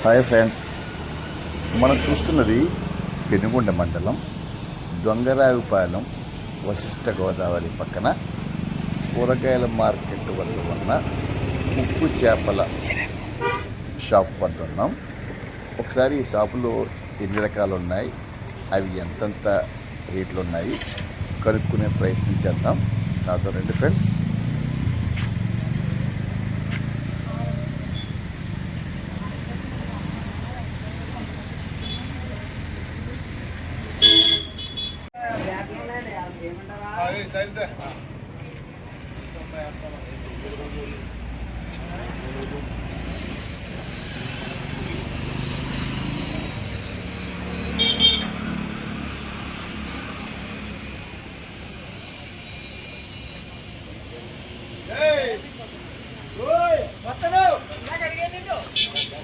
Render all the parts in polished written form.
Hi friends, మనం చూస్తున్నది పెనుగొండ మండలం దొంగరావుపాలెం వశిష్ఠ గోదావరి పక్కన కూరగాయల మార్కెట్ వద్ద ఉన్న ఉప్పు చేపల షాప్ వద్ద ఉన్నాం. ఒకసారి ఈ షాపులో ఎన్ని రకాలు ఉన్నాయి, అవి ఎంతంత రేట్లు ఉన్నాయి కనుక్కునే ప్రయత్నం చేద్దాం. నాతో రండి ఫ్రెండ్స్.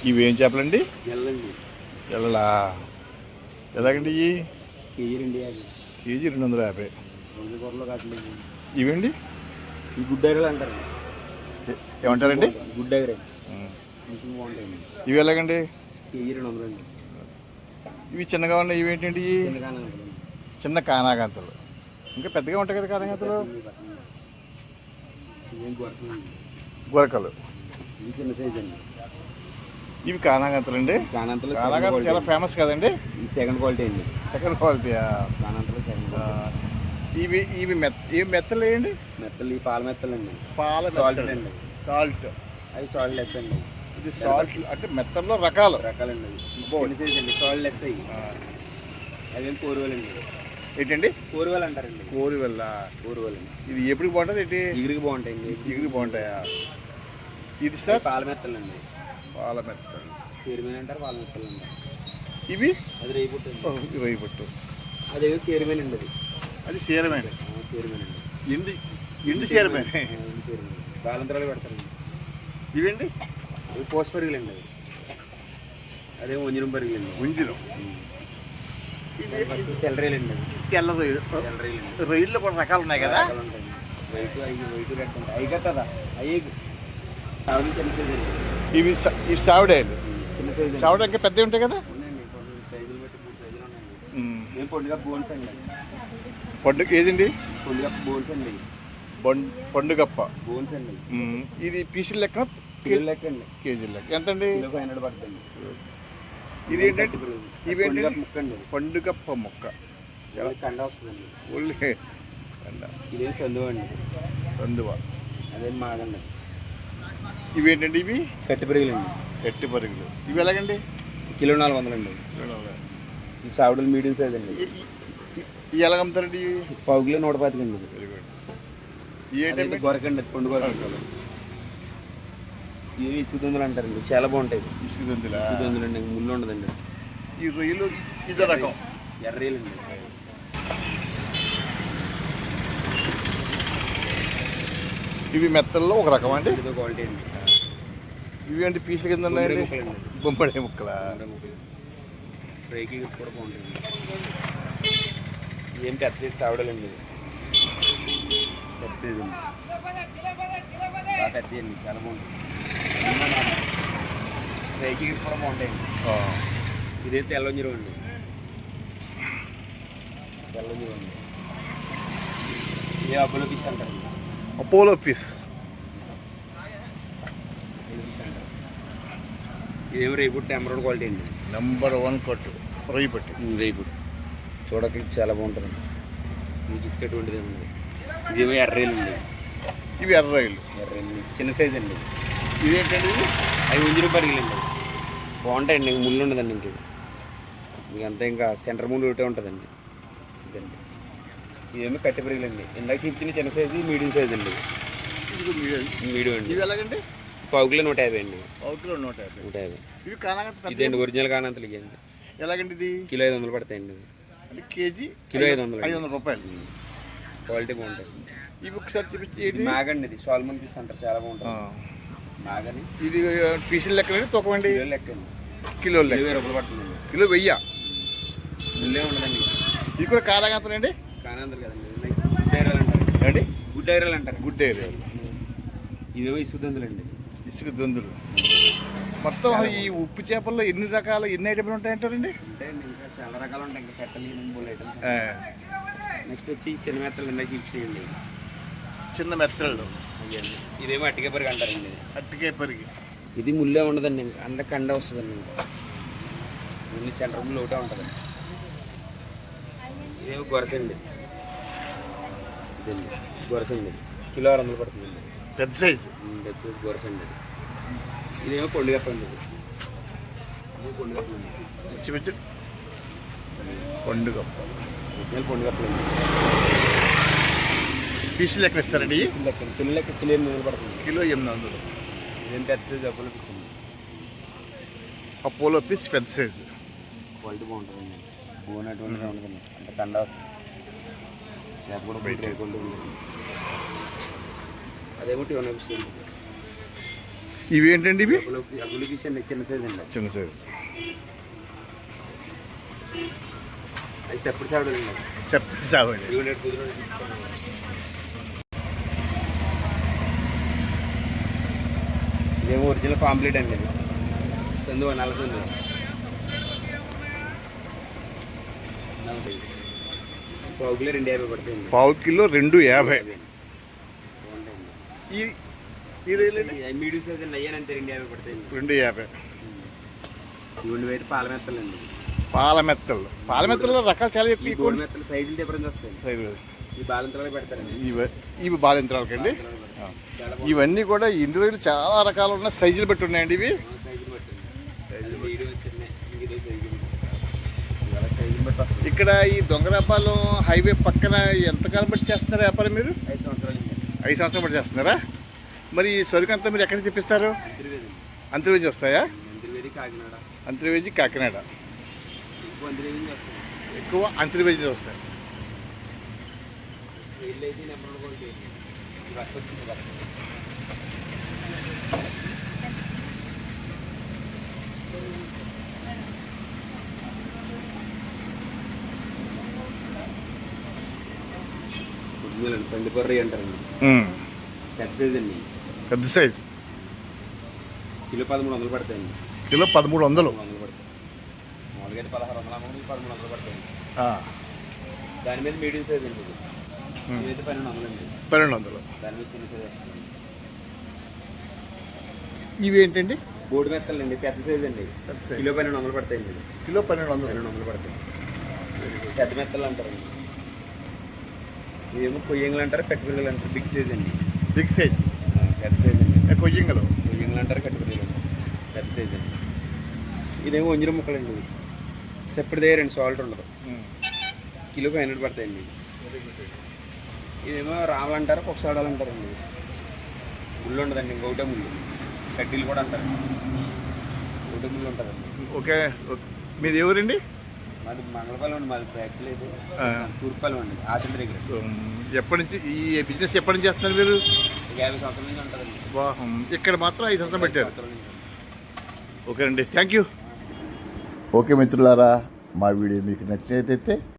ఇవేం చేపలండి? ఎల్లలా ఎలాగండి? కేజీ 250. ఇవండి ఈ గుడ్డైరలు అంటారు. ఏమంటారండి? గుడ్డైర. ఇవి ఎలాగండి? కేజీ 200 అండి. ఇవి చిన్నగా ఉన్నాయి. ఇవేంటండి? చిన్న కానాగంతలు. ఇంకా పెద్దగా ఉంటాయి కదా కానాగంతలు. గొరకలు. ఇది చిన్న సైజ్ అండి. ఇవి కానాగంతలు అండి. కానాగంతలు చాలా ఫేమస్ కదండి. ఈ సెకండ్ క్వాలిటీ అండి. సెకండ్ క్వాలిటీయా? కానాగంతలు సెకండ్ క్వాలిటీ. ఇవి మెత్తలు వేయండి. మెత్తలు ఈ పాల మెత్తలు అండి. పాల సాల్ట్ అండి. సాల్ట్. అవి సాల్ట్ లెస్ అండి. ఇది సాల్ట్ అంటే మెత్తల్లో రకాలండి. చిన్న సైజ్ అండి. సాల్ట్ లెస్ అయ్యి. అదేం కోరువెల్ అండి. ఏంటండి? కోరువెల్ అంటారండి. కోరువెల్. ఇది ఎప్పుడు బాగుంటుంది? ఏంటి ఎగురికి బాగుంటాయండి. ఎగురికి బాగుంటాయా? ఇది సార్ పాల మెత్తలు అండి. పాల మెత్తలు. చీరమీన్ అంటారు, పాల మెత్తలు అంటారు. ఇవి అది రేయిపుట్టు. రేయిపుట్టు. అదేమో చీరమీన్ అండి. అది చీరమేన్. చీరమీన్ అండి. ఎండు చీరమేన్. బాలంతరాలు పెడతారండి. ఇవేంటి? అవి పోస్ పెరుగులు అండి. అదేమో వంజరం పెరుగులు అండి. వంజరం. తెల్ల రైలు అండి. తెల్ల రొయ్యలు. రొయ్యల్లో కూడా రకాలు ఉన్నాయి కదా. వైట్ రెడ్ ఉంటాయి. అవి కదా అవి చిన్న సైజ్ అండి. ఇవి సావిడాయలు. చిన్న సైజ్ సావిడ ఇంకా పెద్దవి ఉంటాయి కదా. ఉన్నాయండి. సైజులు బట్టి 3 సైజులు ఉన్నాయండి. మేము పండుగ బోన్స్ అండి. పండుగ ఏదండి? పండుగ బోన్స్ అండి. పండుగప్ప బోన్స్ అండి. ఇది పీసులు లెక్క కిలో లెక్క అండి. కేజీ లెక్క ఎంతండి? 500 పడుతుంది. ఇది ఏంటంటే ఇవేంటి? ముక్క అండి. పండుగప్ప ముక్క. చాలా కండ వస్తుందండి. ఒళ్ళే కండ. ఇదేం సందువ అండి. సందువ. అదేం మాగండి. ఇవేంటండి? ఇవి కట్టి పెరుగులు అండి. కట్టి పరుగులు. ఇవి ఎలాగండి? కిలో 400 అండి. ఈ సావుడలు మీడియం సైజ్ అండి. ఇవి ఎలాగమ్ముతారండి? పావు కిలో 125 అండి. Very good. ఏంటంటే గొరకండి. పండు గొరక. ఇవి ఇసుగుదొందలు అంటారండి. చాలా బాగుంటాయి. ఇసుగుదొందులా? ఇసుగుదొందలు అండి. ముళ్ళు ఉండదండి. ఈ రొయ్యలు ఇదో రకం. ఎర్రయ్యలు అండి. ఇవి మెత్తల్లో ఒక రకం అండి. ఇదో క్వాలిటీ అండి. ఇవి అంటే పీసుల కింద ఉన్నాయండి. బొంపడే ముక్కలా? ఫ్రైకి కూడా బాగుంటుంది. ఏం పెద్ద సైజ్ సావడాలండి. పెద్ద సైజ్ అండి. బాగా పెద్ద అండి. చాలా బాగుంటుంది. ఫ్రైకి కూడా బాగుంటాయండి. ఇదే తెల్లొంజరం అండి. తెల్లొంజరం అండి. ఇదే అపోలో ఫిష్ అంటారు. Apollo fish. ఇదేమో రేపుట్టు ఎమరాల్డ్ క్వాలిటీ అండి. నెంబర్ 1 కొట్టు రేపుట్టు. రేపుట్టు చూడకి చాలా బాగుంటుందండి. మీకు ఇసుకట్టు వంటిది ఏమండి. ఇదేమో ఎర్రయ్యలు అండి. ఇవి ఎర్రయ్యలు. చిన్న సైజ్ అండి. ఇదేంటండి? అవి 1000 రూపాయలు అండి. బాగుంటాయండి. ఇంక ముళ్ళు ఉండదండి. ఇంకంతా ఇంకా సెంటర్ ముళ్ళు ఒకటే ఉంటుందండి. ఇదండి. ఇదేమో కట్టి పెరుగులు అండి. ఇందాక చూపించిన చిన్న సైజు, మీడియం సైజ్ అండి. మీడియం అండి. ఇవి ఎలాగండి? పావు కిలో 150 అండి. పావు కిలో 150. ఇవి కానాగంత ఇదండి ఒరిజినల్ కానంతలు. ఇవ్వండి. ఎలాగండి? ఇది కిలో 500 పడతాయండి. అంటే కేజీ కిలో 500 రూపాయలు. క్వాలిటీ బాగుంటుంది. ఇవి ఒకసారి చూపించి. మ్యాగండి. ఇది సాల్మన్ పీస్ అంటారు. చాలా బాగుంటుంది. మ్యాగని. ఇది పీసులు లెక్క తొక్కమండి. కిలో లెక్క అండి. కిలో లెక్క 20 రూపాయలు పడుతుందండి. కిలో 1000. ముళ్ళే ఉండదండి. ఇది కూడా కానాగంతలండి. కానంతలు కదండి. గుడ్ ఐరల్ అంటారు. అండి. గుడ్ ఐరల్ అంటారు. Good area. ఇదేమో ఇసుగుదొందలండి. ఇసుక దొందులు. మొత్తం ఈ ఉప్పు చేపల్లో ఎన్ని ఐటమ్లు ఉంటాయంటారండి? అంటే ఇంకా చాలా రకాలు ఉంటాయి. ఇంకా కట్టలు మూడు ఐటమ్స్. నెక్స్ట్ వచ్చి చిన్న మెత్తలు ఇందాక చూపించేయండి. చిన్న మెత్తళ్ళు. ఇదేమో అట్టికే పరిగి అంటారండి. అట్టికే పరిగి. ఇది ముల్లే ఉండదండి, ఇంకా అందరికి కండ వస్తుందండి. ఇంకా ముల్లి సెంటర్ ముళ్ళు ఒకటే ఉంటుందండి. ఇదేమో గొరసండి. ఇదండి గొరసండి, కిలో 600 పడుతుందండి. పెద్ద సైజు. పెద్ద సైజు గొరసండి. ఇదేమో పొండుగప్పండి. ఇది పొండుగప్పండి. పండుగప్ప పొండుగప్పండి. పీసులు లెక్క ఇస్తారండి? కిలో లెక్క కిలో 800 పడుతుంది. కిలో 800. ఇదేం పెద్ద సైజు అపోలో పీస్ అండి. అపోలో పీస్ పెద్ద సైజు. క్వాలిటీ బాగుంటుందండి. బోన్ అటువంటిది ఉండదండి. అంటే కండ చేప కూడా బయట ఉంటుంది. అదేమో ట్యూన్ అనిపిస్తుంది. ఇవి ఏంటండి? ఇవి అపోలో పీస్ అండి, చిన్న సైజు అండి. చిన్న సైజు. అది సెప్పటి సాగుడు అండి. చెప్పండి సాగుండి. ఇదేమో ఒరిజినల్ పాంప్లెట్ అండి. ఇది సందు నల్ల సందు. పావు కిలో 250 పడుతుంది. పావు కిలో 250. ఈ మీడియం సైజ్ అండి. అయ్యానంటే 250 పడుతుంది. 250. ఇవన్నీ అయితే పాలమెత్తలండి. పాలమెత్తల్లో రకాలు చాలా ఎక్కువ. గోల్డ్ మెత్తలు సైజులు డిఫరెన్స్ వస్తాయి. ఈ బాలంతరాలు పెడతారండి. ఇవి బాలింతరాలకండి. ఇవన్నీ కూడా ఇందులో చాలా రకాలు ఉన్నాయి. సైజులు బట్టి ఉన్నాయండి ఇవి. ఇక్కడ ఈ దొంగరాపాలెం హైవే పక్కన ఎంతకాలం బట్టి చేస్తున్నారా వ్యాపారం మీరు? 5 సంవత్సరాలు. 5 సంవత్సరాలు బట్టి చేస్తున్నారా? మరి ఈ సరుకు అంతా మీరు ఎక్కడికి తెప్పిస్తారు? అంతర్వేది వస్తాయా? అంతర్వేది కాకినాడ. ఎక్కువ అంతర్వేది వస్తాయి. పండుకొర్రీ అంటారండి. పెద్ద సైజ్ అండి. పెద్ద సైజు. కిలో 1300 పడతాయండి. కిలో 1300 పడతాయి. మామూలుగా 1600 1300 పడతాయండి. దాని మీద మీడియం సైజ్ అండి. ఇది 1200 అండి. 1200. దాని మీద చిన్న సైజ్. ఇవి ఏంటండి? బోర్డు మెత్తలండి. పెద్ద సైజ్ అండి. కిలో 1200 పడతాయండి. కిలో 1200 పడతాయి. పెద్ద మెత్తలు అంటారండి. ఇదేమో కొయ్యంగులు అంటారు, కట్టుపిల్లలు అంటారు. బిగ్ సైజ్ అండి. Big size. పెద్ద సైజ్ అండి. కొయ్యంగులు అంటారు, కట్టుపిల్లలు పెద్ద సైజ్ అండి. ఇదేమో వంజర ముక్కలండి. సెప్పటి దగ్గర 2 సాల్ట్ ఉండదు. కిలో 500 పడతాయండి. ఇదేమో రాళ్ళు అంటారు, కుక్కసాడాలు అంటారండి. ముళ్ళు ఉండదండి. ఇంకొకటే ముళ్ళు. కడ్డీలు కూడా అంటారు. ఒకటే ముళ్ళు ఉంటుందండి. ఓకే. మీది ఎవరండి? మాది మంగళపాలెం అండి. మాది యాక్చువల్లీ తూర్పుపాలెం అండి. ఆచండి దగ్గర. ఎప్పటి నుంచి ఈ బిజినెస్ ఎప్పటి నుంచి చేస్తున్నారు మీరు? 50 సంవత్సరాల నుంచి ఉంటుందండి. ఇక్కడ మాత్రం 5 సంవత్సరాలు పెట్టారు. ఓకే అండి, థ్యాంక్ యూ. ఓకే మిత్రులారా, మా వీడియో మీకు నచ్చినట్లయితే